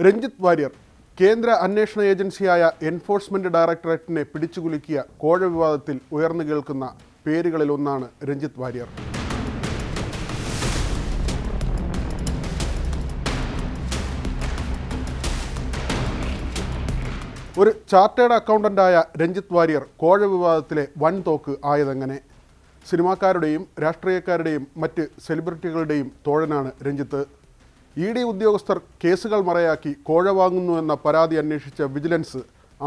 രഞ്ജിത്ത് വാര്യർ കേന്ദ്ര അന്വേഷണ ഏജൻസിയായ എൻഫോഴ്സ്മെന്റ് ഡയറക്ടറേറ്റിനെ പിടിച്ചുകുലുക്കിയ കോഴ വിവാദത്തിൽ ഉയർന്നു കേൾക്കുന്ന പേരുകളിലൊന്നാണ് രഞ്ജിത്ത് വാര്യർ. ഒരു ചാർട്ടേഡ് അക്കൗണ്ടന്റായ രഞ്ജിത്ത് വാര്യർ കോഴ വിവാദത്തിലെ വൻതോക്ക് ആയതെങ്ങനെ? സിനിമാക്കാരുടെയും രാഷ്ട്രീയക്കാരുടെയും മറ്റ് സെലിബ്രിറ്റികളുടെയും തോഴനാണ് രഞ്ജിത്ത്. ED ഉദ്യോഗസ്ഥർ കേസുകൾ മറയാക്കി കോഴ വാങ്ങുന്നു എന്ന പരാതി അന്വേഷിച്ച വിജിലൻസ്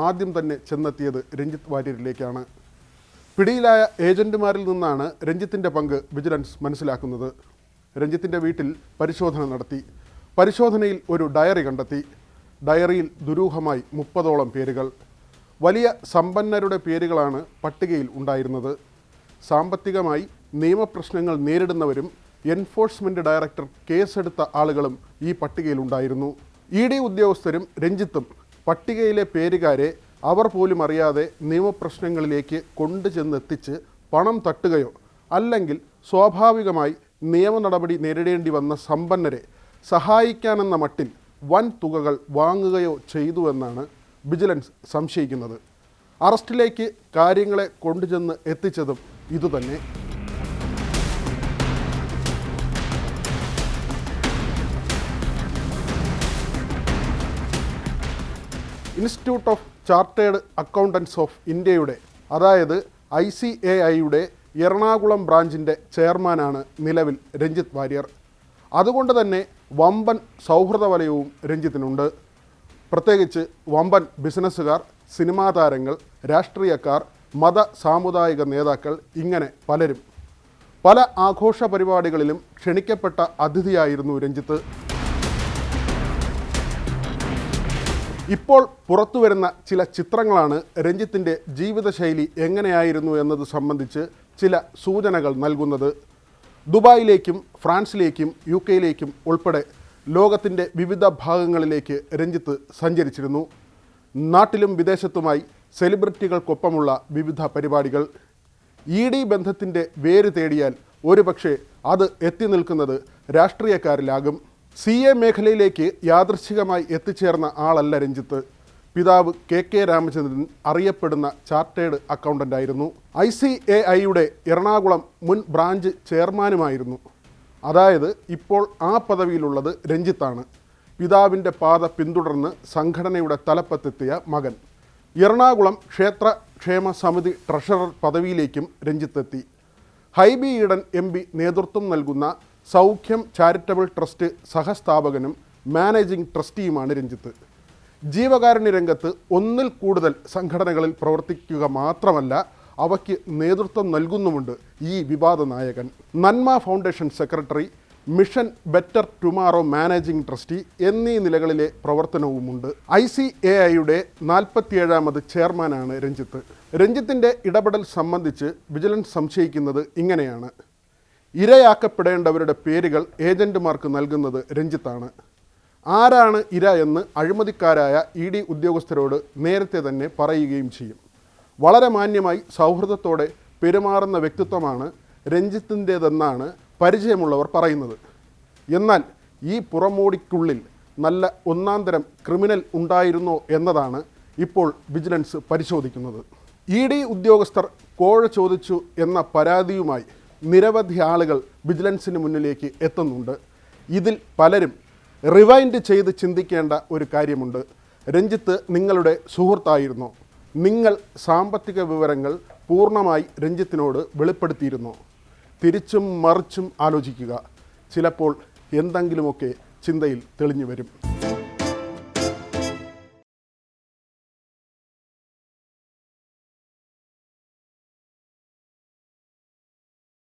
ആദ്യം തന്നെ ചെന്നെത്തിയത് രഞ്ജിത്ത് വാര്യരിലേക്കാണ്. പിടിയിലായ ഏജന്റുമാരിൽ നിന്നാണ് രഞ്ജിത്തിൻ്റെ പങ്ക് വിജിലൻസ് മനസ്സിലാക്കുന്നത്. രഞ്ജിത്തിൻ്റെ വീട്ടിൽ പരിശോധന നടത്തി. പരിശോധനയിൽ ഒരു ഡയറി കണ്ടെത്തി. ഡയറിയിൽ ദുരൂഹമായി 30ഓളം പേരുകൾ. വലിയ സമ്പന്നരുടെ പേരുകളാണ് പട്ടികയിൽ ഉണ്ടായിരുന്നത്. സാമ്പത്തികമായി നിയമപ്രശ്നങ്ങൾ നേരിടുന്നവരും എൻഫോഴ്സ്മെന്റ് ഡയറക്ടർ കേസെടുത്ത ആളുകളും ഈ പട്ടികയിലുണ്ടായിരുന്നു. ED ഉദ്യോഗസ്ഥരും രഞ്ജിത്തും പട്ടികയിലെ പേരുകാരെ അവർ പോലും അറിയാതെ നിയമപ്രശ്നങ്ങളിലേക്ക് കൊണ്ടുചെന്നെത്തിച്ച് പണം തട്ടുകയോ അല്ലെങ്കിൽ സ്വാഭാവികമായി നിയമ നടപടി നേരിടേണ്ടി വന്ന സമ്പന്നരെ സഹായിക്കാനെന്ന മട്ടിൽ വൻ തുകകൾ വാങ്ങുകയോ ചെയ്തുവെന്നാണ് വിജിലൻസ് സംശയിക്കുന്നത്. അറസ്റ്റിലേക്ക് കാര്യങ്ങളെ കൊണ്ടുചെന്ന് എത്തിച്ചതും ഇതുതന്നെ. Institute of chartered accountants of ഇന്ത്യയുടെ അതായത് ICAIയുടെ എറണാകുളം ബ്രാഞ്ചിൻ്റെ ചെയർമാനാണ് നിലവിൽ രഞ്ജിത്ത് വാര്യർ. അതുകൊണ്ട് തന്നെ വമ്പൻ സൗഹൃദ വലയവും രഞ്ജിത്തിനുണ്ട്. പ്രത്യേകിച്ച് വമ്പൻ ബിസിനസ്സുകാർ, സിനിമാ താരങ്ങൾ, രാഷ്ട്രീയക്കാർ, മത സാമുദായിക നേതാക്കൾ, ഇങ്ങനെ പലരും. പല ആഘോഷ പരിപാടികളിലും ക്ഷണിക്കപ്പെട്ട അതിഥിയായിരുന്നു രഞ്ജിത്ത്. ഇപ്പോൾ പുറത്തുവരുന്ന ചില ചിത്രങ്ങളാണ് രഞ്ജിത്തിൻ്റെ ജീവിതശൈലി എങ്ങനെയായിരുന്നു എന്നത് സംബന്ധിച്ച് ചില സൂചനകൾ നൽകുന്നത്. ദുബായിലേക്കും ഫ്രാൻസിലേക്കും UK ഉൾപ്പെടെ ലോകത്തിൻ്റെ വിവിധ ഭാഗങ്ങളിലേക്ക് രഞ്ജിത്ത് സഞ്ചരിച്ചിരുന്നു. നാട്ടിലും വിദേശത്തുമായി സെലിബ്രിറ്റികൾക്കൊപ്പമുള്ള വിവിധ പരിപാടികൾ. ED ബന്ധത്തിൻ്റെ വേര് തേടിയാൽ ഒരുപക്ഷെ അത് എത്തി നിൽക്കുന്നത് രാഷ്ട്രീയക്കാരിലാകും. CA മേഖലയിലേക്ക് യാദൃച്ഛികമായി എത്തിച്ചേർന്ന ആളല്ല രഞ്ജിത്ത്. പിതാവ് KK രാമചന്ദ്രൻ അറിയപ്പെടുന്ന ചാർട്ടേഡ് അക്കൗണ്ടൻ്റായിരുന്നു. ICAIയുടെ എറണാകുളം മുൻ ബ്രാഞ്ച് ചെയർമാനുമായിരുന്നു. അതായത് ഇപ്പോൾ ആ പദവിയിലുള്ളത് രഞ്ജിത്താണ്. പിതാവിൻ്റെ പാത പിന്തുടർന്ന് സംഘടനയുടെ തലപ്പത്തെത്തിയ മകൻ. എറണാകുളം ക്ഷേത്ര ക്ഷേമ സമിതി ട്രഷറർ പദവിയിലേക്കും രഞ്ജിത്തെത്തി. ഹൈബി ഈഡൻ MP നേതൃത്വം നൽകുന്ന സൗഖ്യം ചാരിറ്റബിൾ ട്രസ്റ്റ് സഹസ്ഥാപകനും മാനേജിംഗ് ട്രസ്റ്റിയുമാണ് രഞ്ജിത്ത്. ജീവകാരുണ്യ രംഗത്ത് ഒന്നിൽ കൂടുതൽ സംഘടനകളിൽ പ്രവർത്തിക്കുക മാത്രമല്ല, അവയ്ക്ക് നേതൃത്വം നൽകുന്നുമുണ്ട് ഈ വിവാദ നായകൻ. നന്മ foundation secretary, mission better tomorrow managing trustee എന്നീ നിലകളിലെ പ്രവർത്തനവുമുണ്ട്. ICAIയുടെ 47ാമത് ചെയർമാനാണ് രഞ്ജിത്ത്. രഞ്ജിത്തിൻ്റെ ഇടപെടൽ സംബന്ധിച്ച് വിജിലൻസ് സംശയിക്കുന്നത് ഇങ്ങനെയാണ്. ഇരയാക്കപ്പെടേണ്ടവരുടെ പേരുകൾ ഏജന്റുമാർക്ക് നൽകുന്നത് രഞ്ജിത്താണ്. ആരാണ് ഇര എന്ന് അഴിമതിക്കാരായ ED ഉദ്യോഗസ്ഥരോട് നേരത്തെ തന്നെ പറയുകയും ചെയ്യും. വളരെ മാന്യമായി സൗഹൃദത്തോടെ പെരുമാറുന്ന വ്യക്തിത്വമാണ് രഞ്ജിത്തിൻ്റേതെന്നാണ് പരിചയമുള്ളവർ പറയുന്നത്. എന്നാൽ ഈ പുറമോടിക്കുള്ളിൽ നല്ല ഒന്നാന്തരം ക്രിമിനൽ ഉണ്ടായിരുന്നോ എന്നതാണ് ഇപ്പോൾ വിജിലൻസ് പരിശോധിക്കുന്നത്. ED ഉദ്യോഗസ്ഥർ കോഴ ചോദിച്ചു എന്ന പരാതിയുമായി നിരവധി ആളുകൾ വിജിലൻസിന് മുന്നിലേക്ക് എത്തുന്നുണ്ട്. ഇതിൽ പലരും റിവൈൻഡ് ചെയ്ത് ചിന്തിക്കേണ്ട ഒരു കാര്യമുണ്ട്. രഞ്ജിത്ത് നിങ്ങളുടെ സുഹൃത്തായിരുന്നോ? നിങ്ങൾ സാമ്പത്തിക വിവരങ്ങൾ പൂർണ്ണമായി രഞ്ജിത്തിനോട് വെളിപ്പെടുത്തിയിരുന്നോ? തിരിച്ചും മറിച്ചും ആലോചിക്കുക. ചിലപ്പോൾ എന്തെങ്കിലുമൊക്കെ ചിന്തയിൽ തെളിഞ്ഞു വരും.